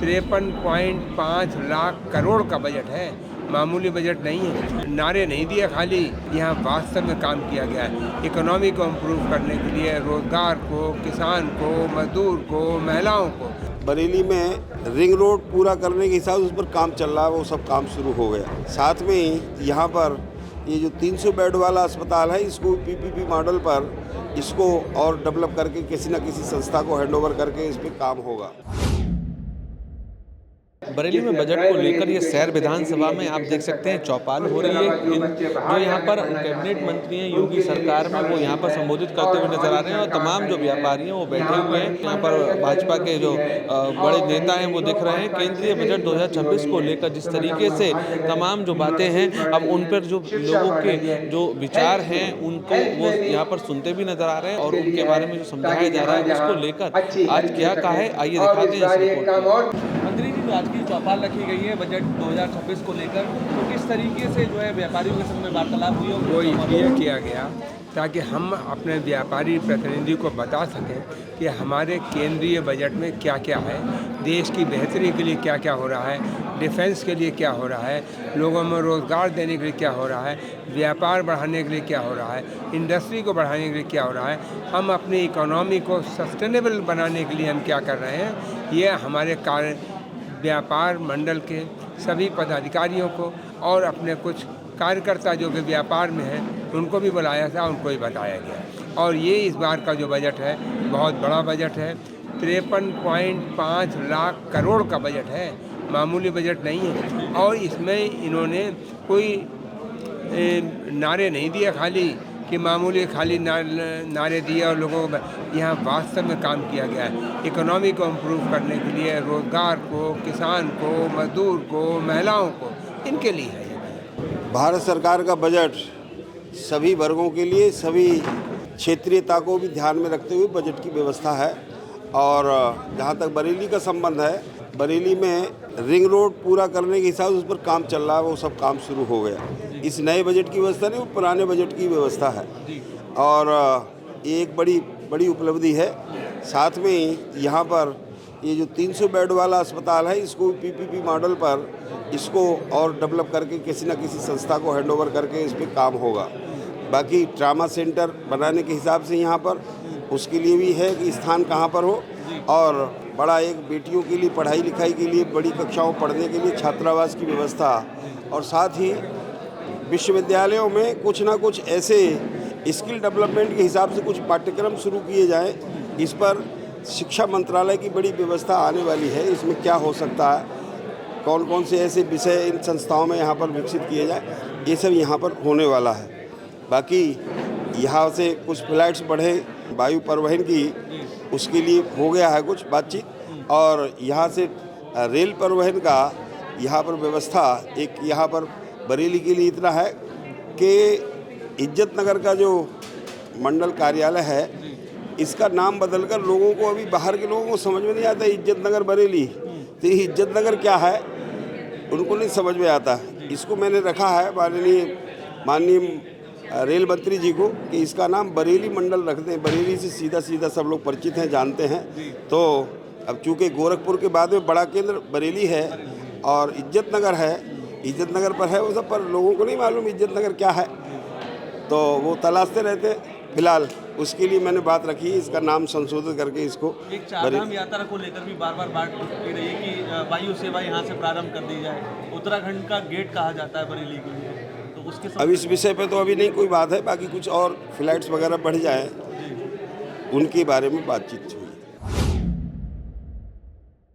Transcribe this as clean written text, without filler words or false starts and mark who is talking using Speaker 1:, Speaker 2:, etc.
Speaker 1: 53.5 लाख करोड़ का बजट है, मामूली बजट नहीं है। नारे नहीं दिए खाली, यहाँ वास्तव में काम किया गया है। इकोनॉमी को इम्प्रूव करने के लिए रोजगार को, किसान को, मजदूर को, महिलाओं को।
Speaker 2: बरेली में रिंग रोड पूरा करने के हिसाब से उस पर काम चल रहा है, वो सब काम शुरू हो गया। साथ में ही यहाँ पर ये जो 300 बेड वाला अस्पताल है, इसको पीपीपी मॉडल पर इसको और डेवलप करके किसी न किसी संस्था को हैंडओवर करके इस पर काम होगा।
Speaker 3: बरेली में बजट को लेकर ये शहर विधानसभा में आप देख सकते हैं चौपाल हो रही है। जो यहाँ पर कैबिनेट मंत्री हैं योगी सरकार में, वो यहाँ पर संबोधित करते हुए नजर आ रहे हैं और तमाम जो व्यापारी हैं वो बैठे हुए हैं। यहाँ पर भाजपा के जो बड़े नेता हैं वो दिख रहे हैं। केंद्रीय बजट 2026 को लेकर जिस तरीके से तमाम जो बातें हैं, अब उन पर जो लोगों के जो विचार हैं उनको वो यहाँ पर सुनते भी नजर आ रहे हैं और उनके बारे में जो समझाया जा रहा है उसको लेकर आज क्या कहा है, आइए दिखाते हैं इस रिपोर्ट में। मंत्री जी, आज की चौपाल रखी गई है बजट 2026 को लेकर, तो किस तरीके से जो है व्यापारियों के संग में वार्तालाप हुई है?
Speaker 1: वो इसलिए किया गया ताकि हम अपने व्यापारी प्रतिनिधि को बता सकें कि हमारे केंद्रीय बजट में क्या क्या है, देश की बेहतरी के लिए क्या क्या हो रहा है, डिफेंस के लिए क्या हो रहा है, लोगों में रोज़गार देने के लिए क्या हो रहा है, व्यापार बढ़ाने के लिए क्या हो रहा है, इंडस्ट्री को बढ़ाने के लिए क्या हो रहा है, हम अपनी इकोनॉमी को सस्टेनेबल बनाने के लिए हम क्या कर रहे हैं। ये हमारे व्यापार मंडल के सभी पदाधिकारियों को और अपने कुछ कार्यकर्ता जो कि व्यापार में हैं उनको भी बुलाया था, उनको भी बताया गया। और ये इस बार का जो बजट है बहुत बड़ा बजट है। 53.5 लाख करोड़ का बजट है, मामूली बजट नहीं है। और इसमें इन्होंने कोई नारे नहीं दिए खाली कि मामूली खाली नारे दिए और लोगों को, यहाँ वास्तव में काम किया गया है। इकोनॉमी को इम्प्रूव करने के लिए रोज़गार को, किसान को, मजदूर को, महिलाओं को, इनके लिए है ये।
Speaker 2: भारत सरकार का बजट सभी वर्गों के लिए, सभी क्षेत्रीयता को भी ध्यान में रखते हुए बजट की व्यवस्था है। और जहाँ तक बरेली का संबंध है, बरेली में रिंग रोड पूरा करने के हिसाब से उस पर काम चल रहा है, वो सब काम शुरू हो गया। इस नए बजट की व्यवस्था नहीं, वो पुराने बजट की व्यवस्था है और ये एक बड़ी उपलब्धि है। साथ में ही यहाँ पर ये जो 300 बेड वाला अस्पताल है, इसको पीपीपी मॉडल पर इसको और डेवलप करके किसी न किसी संस्था को हैंडओवर करके इस पर काम होगा। बाकी ट्रामा सेंटर बनाने के हिसाब से यहाँ पर उसके लिए भी है कि स्थान कहाँ पर हो, और बड़ा एक बेटियों के लिए पढ़ाई लिखाई के लिए, बड़ी कक्षाओं पढ़ने के लिए छात्रावास की व्यवस्था, और साथ ही विश्वविद्यालयों में कुछ ना कुछ ऐसे स्किल डेवलपमेंट के हिसाब से कुछ पाठ्यक्रम शुरू किए जाएं। इस पर शिक्षा मंत्रालय की बड़ी व्यवस्था आने वाली है। इसमें क्या हो सकता है, कौन कौन से ऐसे विषय इन संस्थाओं में यहाँ पर विकसित किए जाए, ये सब यहाँ पर होने वाला है। बाकी यहाँ से कुछ फ्लाइट्स बढ़े वायु परिवहन की, उसके लिए हो गया है कुछ बातचीत, और यहाँ से रेल परिवहन का यहाँ पर व्यवस्था एक यहाँ पर बरेली के लिए इतना है कि इज्जत नगर का जो मंडल कार्यालय है, इसका नाम बदलकर लोगों को, अभी बाहर के लोगों को समझ में नहीं आता इज्जत नगर बरेली, तो इज्जत नगर क्या है उनको नहीं समझ में आता। इसको मैंने रखा है माननीय रेल मंत्री जी को कि इसका नाम बरेली मंडल रख दें। बरेली से सीधा सब लोग परिचित हैं, जानते हैं। तो अब चूँकि गोरखपुर के बाद में बड़ा केंद्र बरेली है और इज्जत नगर है, इज्जत नगर पर है वो सब, पर लोगों को नहीं मालूम इज्जत नगर क्या है, तो वो तलाशते रहते। फिलहाल उसके लिए मैंने बात रखी, इसका नाम संशोधित करके इसको
Speaker 3: एक चारधाम यात्रा को लेकर भी बार बात की रही है कि वायु सेवा यहाँ से प्रारंभ कर दी जाए। उत्तराखंड का गेट कहा जाता है बरेली के लिए, तो उसके
Speaker 2: अब इस विषय पे तो अभी नहीं कोई बात है। बाकी कुछ और फ्लाइट्स वगैरह बढ़ जाए, उनके बारे में बातचीत हुई।